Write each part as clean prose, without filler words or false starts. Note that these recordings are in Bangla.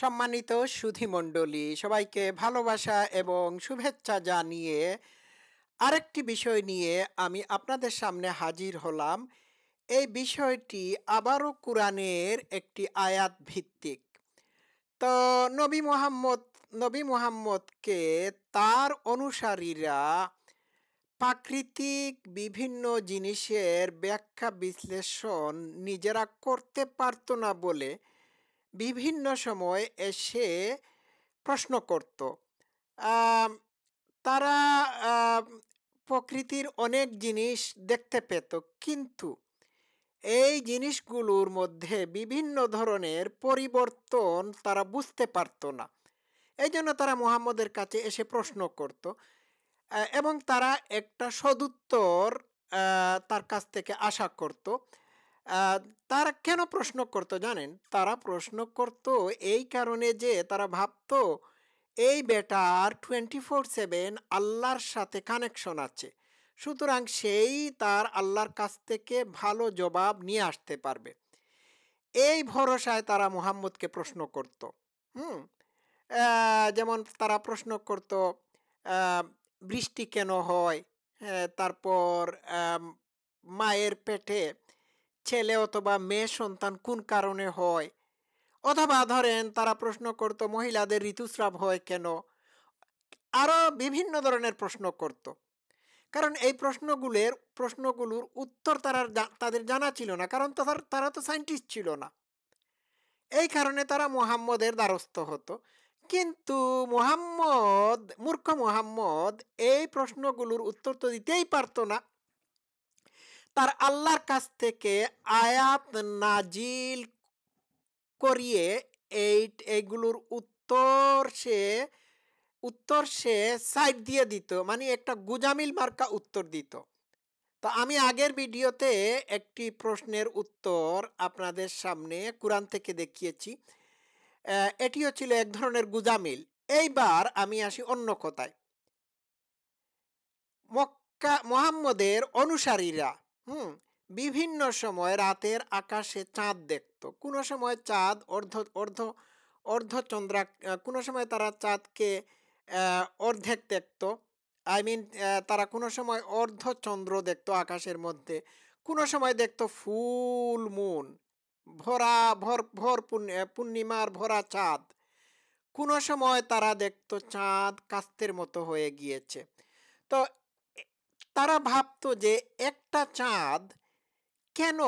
সম্মানিত সুধীমণ্ডলী, সবাইকে ভালোবাসা এবং শুভেচ্ছা জানিয়ে আরেকটি বিষয় নিয়ে আমি আপনাদের সামনে হাজির হলাম। এই বিষয়টি আবারও কোরআনের একটি আয়াত ভিত্তিক। তো নবী মুহাম্মদ নবী মুহাম্মদকে তার অনুসারীরা প্রাকৃতিক বিভিন্ন জিনিসের ব্যাখ্যা বিশ্লেষণ নিজেরা করতে পারত না বলে বিভিন্ন সময় এসে প্রশ্ন করত। আম তারা আম প্রকৃতির অনেক জিনিস দেখতে পেত। কিন্তু এই জিনিসগুলোর মধ্যে বিভিন্ন ধরনের পরিবর্তন তারা বুঝতে পারত না। এইজন্য তারা মুহাম্মদের কাছে এসে প্রশ্ন করত। এবং তারা একটা সদুত্তর তার কাছ থেকে আশা করত। আ তারা কেন প্রশ্ন করত জানেন? তারা প্রশ্ন করত এই কারণে যে তারা ভাবত এই বেটার 24/7 আল্লাহর সাথে কানেকশন আছে। সুতরাং সেই তার আল্লাহর কাছ থেকে ভালো জবাব নিয়ে আসতে পারবে। এই ভরসায় তারা মুহাম্মদকে প্রশ্ন করত। হুম? যেমন তারা প্রশ্ন করত, আ বৃষ্টি কেন হয়? তারপর আম মায়ের পেটে ছেলে অথবা মেয়ে সন্তান কোন কারণে হয়? অথবা ধরেন তারা প্রশ্ন করত মহিলাদের ঋতুস্রাব হয় কেন? আরো বিভিন্ন ধরনের প্রশ্ন করত। কারণ এই প্রশ্নগুলোর উত্তর তাদের জানা ছিল না। কারণ তারা তো সায়েন্টিস্ট ছিল না। এই কারণে তারা মুহাম্মদের দ্বারস্থ হতো। কিন্তু মূর্খ মুহাম্মদ এই প্রশ্নগুলোর উত্তর তো দিতেই পারত না। তার আল্লাহর কাছ থেকে আয়াত নাজিল করিয়ে এইগুলোর উত্তর সে সাইড দিয়ে দিত। মানে একটা গুজামিল মার্কা উত্তর দিত। তো আমি আগের ভিডিওতে একটি প্রশ্নের উত্তর আপনাদের সামনে কুরআন থেকে দেখিয়েছি। এটিও ছিল এক ধরনের গুজামিল। এইবার আমি আসি অন্য কথায়। মুহাম্মদের অনুসারীরা হুম বিভিন্ন সময় রাতের আকাশে চাঁদ দেখত। কোনো সময় চাঁদ অর্ধচন্দ্রা, কোনো সময় তারা চাঁদকে অর্ধেক দেখত। আই মিন, তারা কোনো সময় অর্ধচন্দ্র দেখত আকাশের মধ্যে, কোনো সময় দেখত ফুল মুন, ভরা ভর ভর পূর্ণিমার ভরা চাঁদ। কোনো সময় তারা দেখত চাঁদ কাস্তের মতো হয়ে গিয়েছে। তো এ তারা ভাবতো যে একটা চাঁদ কেন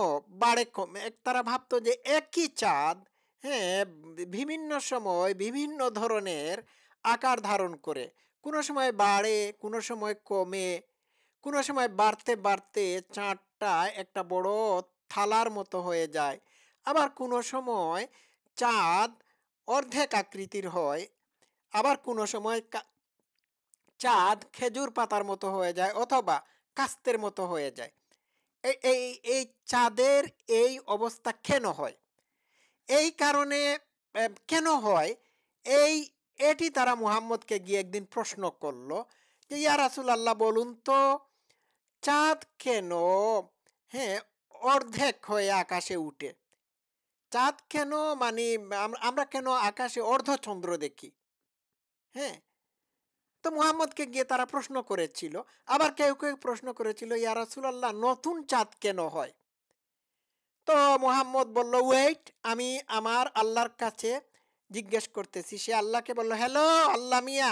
বাড়ে কমে? তারা ভাবতো যে একই চাঁদ, হ্যাঁ, বিভিন্ন সময় বিভিন্ন ধরনের আকার ধারণ করে। কোনো সময় বাড়ে, কোনো সময় কমে, কোনো সময় বাড়তে চাঁদটা একটা বড় থালার মতো হয়ে যায়। আবার কোনো সময় চাঁদ অর্ধেক আকৃতির হয়। আবার কোনো সময় চাঁদ খেজুর পাতার মতো হয়ে যায় অথবা কাস্তের মতো হয়ে যায়। এই এই এই চাঁদের এই অবস্থা কেন হয়? এই কারণে কেন হয়? এই এটি তারা মুহাম্মদকে গিয়ে একদিন প্রশ্ন করল যে, ইয়া রাসূলুল্লাহ বলুন তো, চাঁদ কেন, হ্যাঁ, অর্ধেক হয়ে আকাশে উঠে? চাঁদ কেন, মানে আমরা কেন আকাশে অর্ধচন্দ্র দেখি? হ্যাঁ? তো মুহাম্মদকে গিয়ে তারা প্রশ্ন করেছিল। আবার কেউ প্রশ্ন করেছিল, ইয়া রাসূলুল্লাহ নতুন চাঁদ কেন হয়? তো মুহাম্মদ বলল, ওয়েট, আমি আমার আল্লাহর কাছে জিজ্ঞেস করতেছি। সে আল্লাহকে বলল, হ্যালো আল্লাহ মিয়া,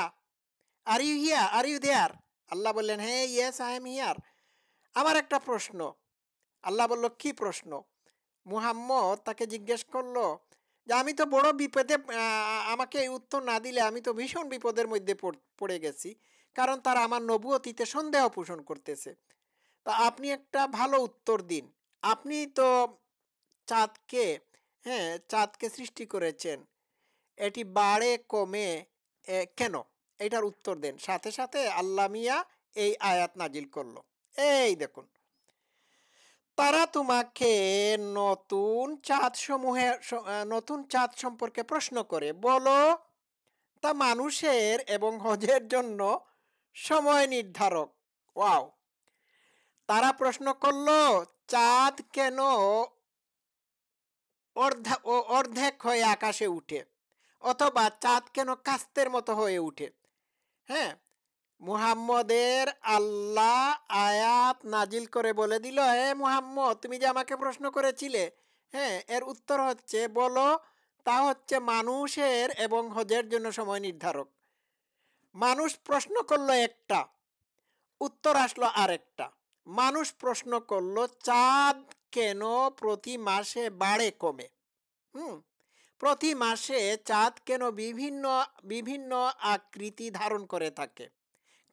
are you here, are you there? আল্লাহ বললেন, হ্যাঁ, ইয়েস আই এম হিয়ার। আমার একটা প্রশ্ন। আল্লাহ বলল, কি প্রশ্ন? মুহাম্মদ তাকে জিজ্ঞেস করলো যে, আমি তো বড় বিপদে, আমাকে এই উত্তর না দিলে আমি তো ভীষণ বিপদের মধ্যে পড়ে গেছি। কারণ তারা আমার নবুয়তিতে সন্দেহ পোষণ করতেছে। তা আপনি একটা ভালো উত্তর দিন। আপনি তো চাঁদকে, হ্যাঁ, চাঁদকে সৃষ্টি করেছেন। এটি বাড়ে কমে কেন? এটার উত্তর দেন। সাথে সাথে আল্লাহ মিয়া এই আয়াত নাজিল করলো। এই দেখুন, তারা তোমাকে নতুন চাঁদ সম্পর্কে প্রশ্ন করে, বলো তা মানুষের এবং হজের জন্য সময় নির্ধারক। ওয়াও! তারা প্রশ্ন করলো, চাঁদ কেন অর্ধেক হয়ে আকাশে উঠে? অথবা চাঁদ কেন কাস্তের মতো হয়ে উঠে। হ্যাঁ, মুহাম্মদের আল্লাহ আয়াত নাজিল করে বলে দিল, হে মুহাম্মদ, তুমি যে আমাকে প্রশ্ন করেছিলে, হ্যাঁ, এর উত্তর হচ্ছে, বলো, তা হচ্ছে মানুষের এবং হজের জন্য সময় নির্ধারক। মানুষ প্রশ্ন করলো একটা, উত্তর আসলো আরেকটা। মানুষ প্রশ্ন করলো চাঁদ কেন প্রতি মাসে বাড়ে কমে। হুম, প্রতি মাসে চাঁদ কেন বিভিন্ন বিভিন্ন আকৃতি ধারণ করে থাকে,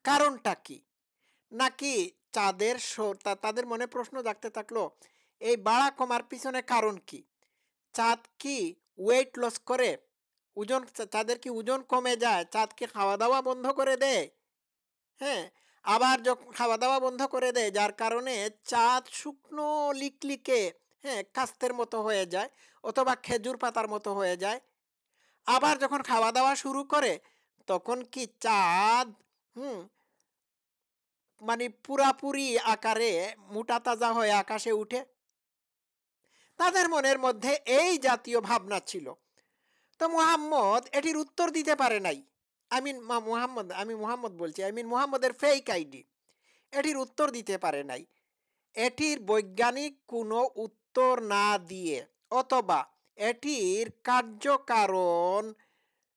কারণটা কি? নাকি তাদের মনে প্রশ্ন জাগতে থাকলো, এই বাড়া কমার পিছনে কারণ কি? চাঁদ কি ওয়েট লস করে? ওজন, চাঁদের কি ওজন কমে যায়? চাঁদ কি খাওয়া দাওয়া বন্ধ করে দেয়? হ্যাঁ, আবার যখন খাওয়া দাওয়া বন্ধ করে দেয়, যার কারণে চাঁদ শুকনো লিকলিকে, হ্যাঁ, কাস্তের মতো হয়ে যায়, অথবা খেজুর পাতার মতো হয়ে যায়। আবার যখন খাওয়া দাওয়া শুরু করে, তখন কি চাঁদ হুম মানে পুরাপুরি আকারে মোটা তাজা হয়ে আকাশে উঠে? তাদের মনের মধ্যে এই জাতীয় ভাবনা ছিল। তো মুহাম্মদ এটির উত্তর দিতে পারে নাই। আমি মুহাম্মদ বলছি, মুহাম্মদের ফেক আইডি এটির উত্তর দিতে পারে নাই। এটির বৈজ্ঞানিক কোনো উত্তর না দিয়ে, অথবা এটির কার্যকারণ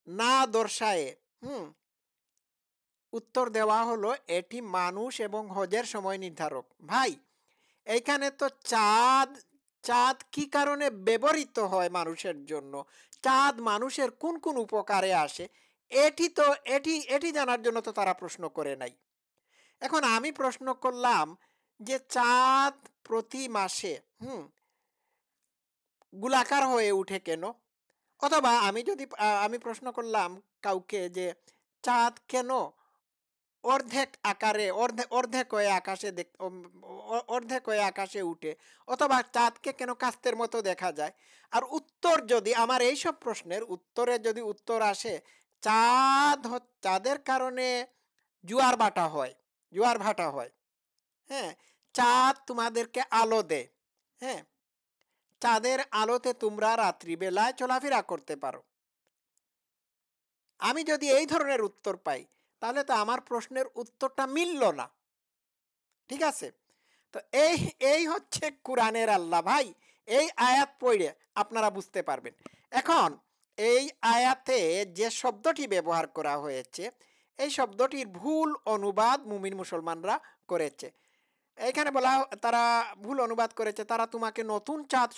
না দর্শায়ে হুম উত্তর দেওয়া হলো, এটি মানুষ এবং হজের সময় নির্ধারক। ভাই, এইখানে তো চাঁদ চাঁদ কি কারণে ব্যবহৃত হয় মানুষের জন্য, চাঁদ মানুষের কোন কোন উপকারে আসে, এটি তো এটি এটি জানার জন্য তো তারা প্রশ্ন করে নাই। এখন আমি প্রশ্ন করলাম যে চাঁদ প্রতি মাসে গোলাকার হয়ে উঠে কেন? অথবা আমি প্রশ্ন করলাম কাউকে যে চাঁদ কেন অর্ধেক আকারে অর্ধেক হয়ে আকাশে অর্ধেক হয়ে আকাশে উঠে, অথবা চাঁদকে কেন কাস্তের মতো দেখা যায়? আর উত্তর যদি আমার এইসব প্রশ্নের উত্তরে যদি উত্তর আসে, চাঁদের কারণে জোয়ার ভাটা হয়। হ্যাঁ, চাঁদ তোমাদেরকে আলো দেয়। হ্যাঁ, চাঁদের আলোতে তোমরা রাত্রিবেলায় চলাফেরা করতে পারো। আমি যদি এই ধরনের উত্তর পাই, তাহলে তো আমার প্রশ্নের উত্তরটা মিলল না। ঠিক আছে? তো এই এই হচ্ছে কোরআনের আল্লাহ ভাই। এই আয়াত পড়ে আপনারা বুঝতে পারবেন। এখন এই আয়াতে যে শব্দটি ব্যবহার করা হয়েছে, এই শব্দটির ভুল অনুবাদ মুমিন মুসলমানরা করেছে। এখানে বলা তারা ভুল অনুবাদ করেছে, তারা তোমাকে নতুন চাঁদ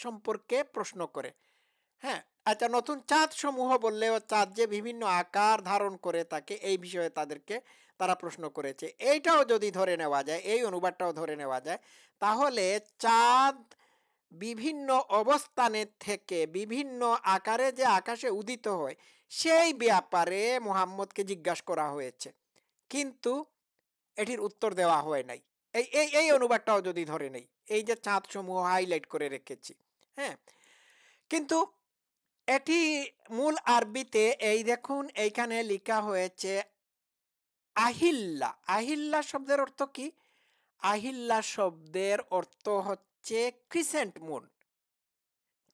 সম্পর্কে প্রশ্ন করে। হ্যাঁ, আচ্ছা, নতুন চাঁদ সমূহ বললেও চাঁদ যে বিভিন্ন আকার ধারণ করে থাকে, এই বিষয়ে তারা প্রশ্ন করেছে। এইটাও যদি ধরে নেওয়া যায়, এই অনুবাদটাও ধরে নেওয়া যায়, তাহলে চাঁদ বিভিন্ন অবস্থানের থেকে বিভিন্ন আকারে যে আকাশে উদিত হয়, সেই ব্যাপারে মুহাম্মদকে জিজ্ঞাসা করা হয়েছে, কিন্তু এটির উত্তর দেওয়া হয় নাই। এই এই এই অনুবাদটাও যদি ধরে নেই, এই যে চাঁদ সমূহ হাইলাইট করে রেখেছি, হ্যাঁ, কিন্তু এটি মূল আরবিতে এই দেখুন, এইখানে লেখা হয়েছে আহিল্লা। আহিল্লা শব্দের অর্থ কি? আহিল্লা শব্দের অর্থ হচ্ছে ক্রিসেন্ট মুন।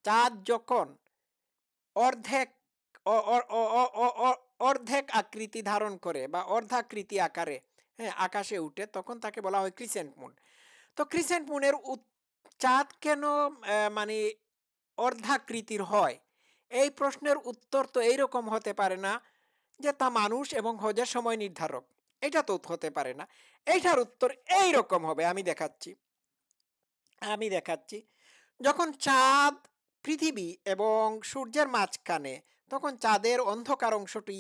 চাঁদ যখন অর্ধেক অর্ধেক আকৃতি ধারণ করে বা অর্ধাকৃতি আকারে, হ্যাঁ, আকাশে উঠে, তখন তাকে বলা হয় ক্রিসেন্ট মুন। তো ক্রিসেন্ট মুনের চাঁদ কেন মানে অর্ধাকৃতির হয়, এই প্রশ্নের উত্তর তো এইরকম হতে পারে না যে তা মানুষ এবং হজের সময় নির্ধারক। এটা তো হতে পারে না। এইটার উত্তর এইরকম হবে। আমি দেখাচ্ছি। যখন চাঁদ পৃথিবী এবং সূর্যের মাঝখানে, তখন চাঁদের অন্ধকার অংশটি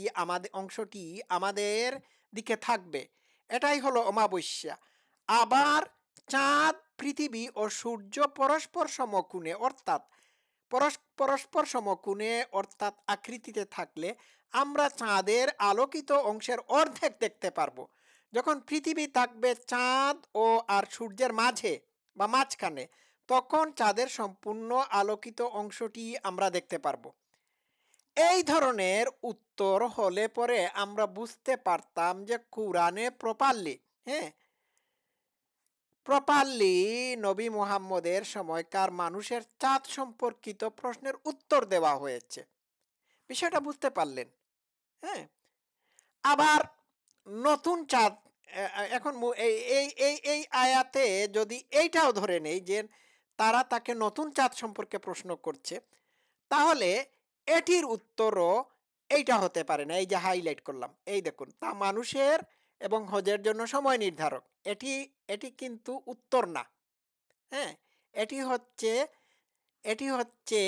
আমাদের দিকে থাকবে। এটাই হলো অমাবস্যা। আবার চাঁদ, পৃথিবী ও সূর্য পরস্পর সমকোণে, অর্থাৎ আকৃতিতে থাকলে আমরা চাঁদের আলোকিত অংশের অর্ধেক দেখতে পারবো। যখন পৃথিবী থাকবে চাঁদ ও আর সূর্যের মাঝে বা মাঝখানে, তখন চাঁদের সম্পূর্ণ আলোকিত অংশটি আমরা দেখতে পারবো। এই ধরনের উত্তর হলে পরে আমরা বুঝতে পারতাম যে কোরআনে প্রপারলি নবী মুহাম্মদের সময়কার মানুষের চাঁদ সম্পর্কিত প্রশ্নের উত্তর দেওয়া হয়েছে। বিষয়টা বুঝতে পারলেন? হ্যাঁ? আবার নতুন চাঁদ, এখন এই আয়াতে যদি এইটাও ধরে নেই যে তারা তাকে নতুন চাঁদ সম্পর্কে প্রশ্ন করছে, তাহলে এটির উত্তরও এইটা হতে পারে না। এই যে হাইলাইট করলাম, এই দেখুন, তা মানুষের এবং হজের জন্য সময় নির্ধারক। এটি এটি কিন্তু উত্তর না। হ্যাঁ, এটি হচ্ছে এটি হচ্ছে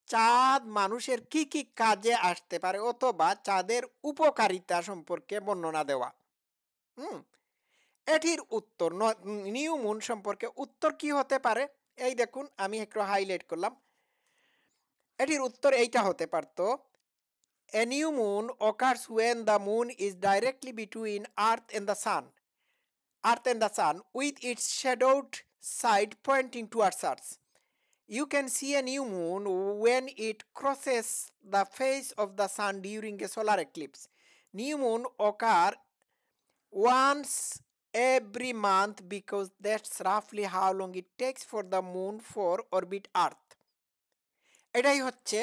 চাঁদ মানুষের কি কি কাজে আসতে পারে অথবা চাঁদের উপকারিতা সম্পর্কে বর্ণনা দেওয়া। হুম, এটির উত্তর নিউ মুন সম্পর্কে উত্তর কি হতে পারে? এই দেখুন, আমি একটু হাইলাইট করলাম। এটির উত্তর এইটা হতে পারতো, a new moon occurs when the moon is directly between earth and the sun with its shadowed side pointing towards us. You can see a new moon when it crosses the face of the sun during a solar eclipse. New moon occur once every month because that's roughly how long it takes for the moon for orbit earth. এটাই হচ্ছে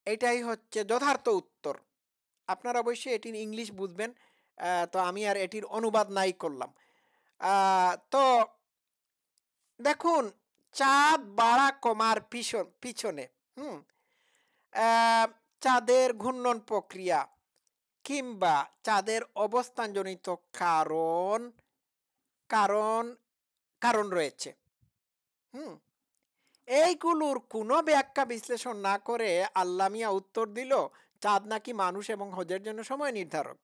এটাই হচ্ছে যথার্থ উত্তর। আপনারা অবশ্যই এটির ইংলিশ বুঝবেন। তো আমি আর এটির অনুবাদ নাই করলাম। তো দেখুন, চাঁদ বাড়া কমার পিছনে হুম আহ, চাঁদের ঘূর্ণন প্রক্রিয়া কিংবা চাঁদের অবস্থানজনিত কারণ কারণ কারণ রয়েছে। হুম এইগুলোর কোনো ব্যাখ্যা বিশ্লেষণ না করে আল্লাহ মিয়া উত্তর দিল চাঁদ নাকি মানুষ এবং হজের জন্য সময় নির্ধারক।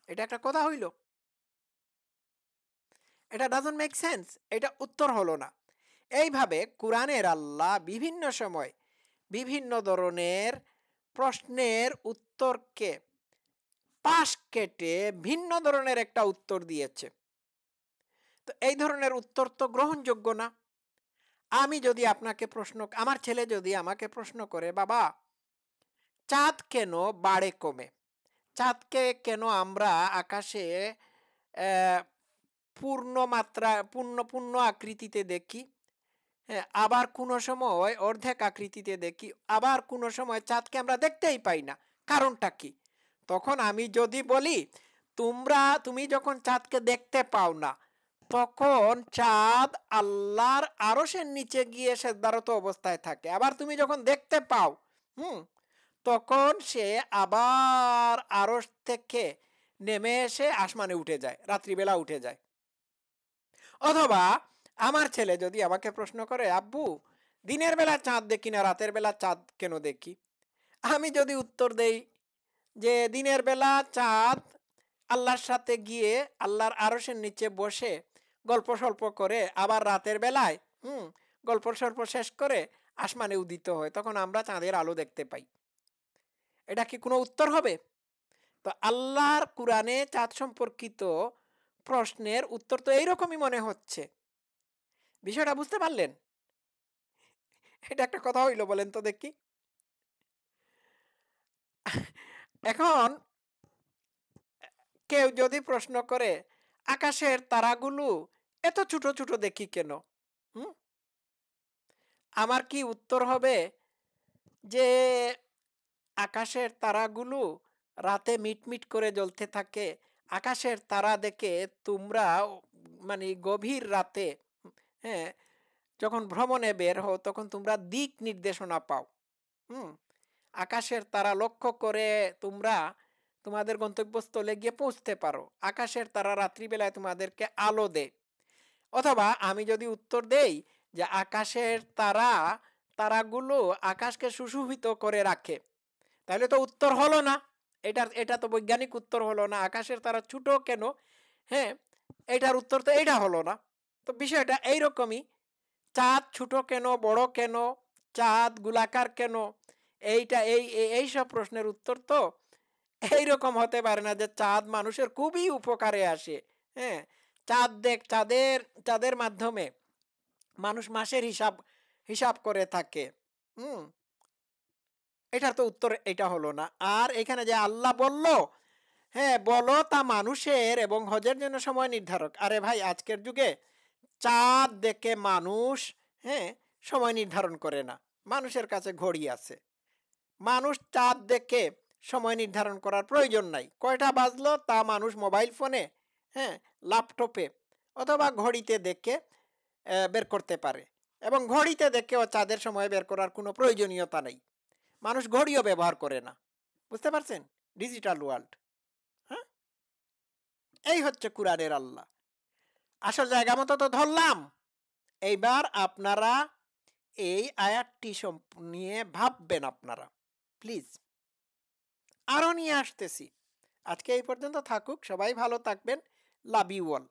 এটা একটা কথা হইল? এটা ডাজন্ট মেক সেন্স। এটা উত্তর হলো না। এইভাবে কোরআনের আল্লাহ বিভিন্ন সময় বিভিন্ন ধরনের প্রশ্নের উত্তরকে পাশ কেটে ভিন্ন ধরনের একটা উত্তর দিয়েছে। তো এই ধরনের উত্তর তো গ্রহণযোগ্য না। আমি যদি আপনাকে আমার ছেলে যদি আমাকে প্রশ্ন করে, বাবা চাঁদ কেন বাড়ে কমে, চাঁদকে কেন আমরা আকাশে আহ, পূর্ণ মাত্রা পূর্ণ পূর্ণ আকৃতিতে দেখি, হ্যাঁ, আবার কোনো সময় অর্ধেক আকৃতিতে দেখি, আবার কোনো সময় চাঁদকে আমরা দেখতেই পাই না, কারণটা কি? তখন আমি যদি বলি, তুমি যখন চাঁদকে দেখতে পাও না, তখন চাঁদ আল্লাহর আরশের নিচে গিয়ে সেজদারত অবস্থায় থাকে। আবার তুমি যখন দেখতে পাও, হুম তখন সে আবার আরশ থেকে নেমে এসে আসমানে উঠে যায়, রাত্রিবেলা উঠে যায়। অথবা আমার ছেলে যদি আমাকে প্রশ্ন করে, আব্বু দিনের বেলা চাঁদ দেখি না, রাতের বেলা চাঁদ কেন দেখি? আমি যদি উত্তর দেই যে দিনের বেলা চাঁদ আল্লাহর সাথে গিয়ে আল্লাহর আরশের নিচে বসে গল্প সল্প করে, আবার রাতের বেলায় গল্প সল্প শেষ করে আসমানে উদিত হয়, তখন আমরা চাঁদের আলো দেখতে পাই। এটা কি কোনো উত্তর হবে? তো আল্লাহর কোরআনে চাঁদ সম্পর্কিত প্রশ্নের উত্তর তো এইরকমই মনে হচ্ছে। বিষয়টা বুঝতে পারলেন? এটা একটা কথা হইল, বলেন তো দেখি। এখন কেউ যদি প্রশ্ন করে আকাশের তারাগুলো এত ছোট ছোট দেখি কেন, হুম আমার কি উত্তর হবে যে আকাশের তারাগুলো রাতে মিটমিট করে জ্বলতে থাকে। আকাশের তারা দেখে তোমরা মানে গভীর রাতে, হ্যাঁ, যখন ভ্রমণে বের হও তখন তোমরা দিক নির্দেশনা পাও। হুম আকাশের তারা লক্ষ্য করে তোমরা তোমাদের গন্তব্যস্থলে গিয়ে পৌঁছতে পারো। আকাশের তারা রাত্রিবেলায় তোমাদেরকে আলো দেয়। অথবা আমি যদি উত্তর দেই যে আকাশের তারাগুলো আকাশকে সুশোভিত করে রাখে, তাহলে তো উত্তর হলো না। এটা তো বৈজ্ঞানিক উত্তর হলো না। আকাশের তারা ছোট কেন, হ্যাঁ, এটার উত্তর তো এইটা হলো না। তো বিষয়টা এইরকমই, চাঁদ ছোট কেন, বড় কেন, চাঁদ গোলাকার কেন, এইসব প্রশ্নের উত্তর তো এইরকম হতে পারে না যে চাঁদ মানুষের খুবই উপকারে আসে। হ্যাঁ, চাঁদের মাধ্যমে মানুষ মাসের হিসাব হিসাব করে থাকে। হুম এটার তো উত্তর এটা হলো না। আর এখানে যে আল্লাহ বলল, হ্যাঁ বলো তা মানুষের এবং হজের জন্য সময় নির্ধারক। আরে ভাই, আজকের যুগে চাঁদ দেখে মানুষ, হ্যাঁ, সময় নির্ধারণ করে না। মানুষের কাছে ঘড়ি আছে, মানুষ চাঁদ দেখে সময় নির্ধারণ করার প্রয়োজন নাই। কয়টা বাজলো তা মানুষ মোবাইল ফোনে, হ্যাঁ, ল্যাপটপে অথবা ঘড়িতে দেখে বের করতে পারে। এবং ঘড়িতে দেখেও চাঁদের সময় বের করার কোনো প্রয়োজনীয়তা নেই। মানুষ ঘড়িও ব্যবহার করে না। বুঝতে পারছেন? Digital world. হ্যাঁ, এই হচ্ছে কুরআনের আল্লাহ। আসল জায়গা মতো তো ধরলাম। এইবার আপনারা এই আয়াতটি নিয়ে ভাববেন আপনারা, প্লিজ। আরো নিয়ে আসতেছি। আজকে এই পর্যন্ত থাকুক। সবাই ভালো থাকবেন। Love you all.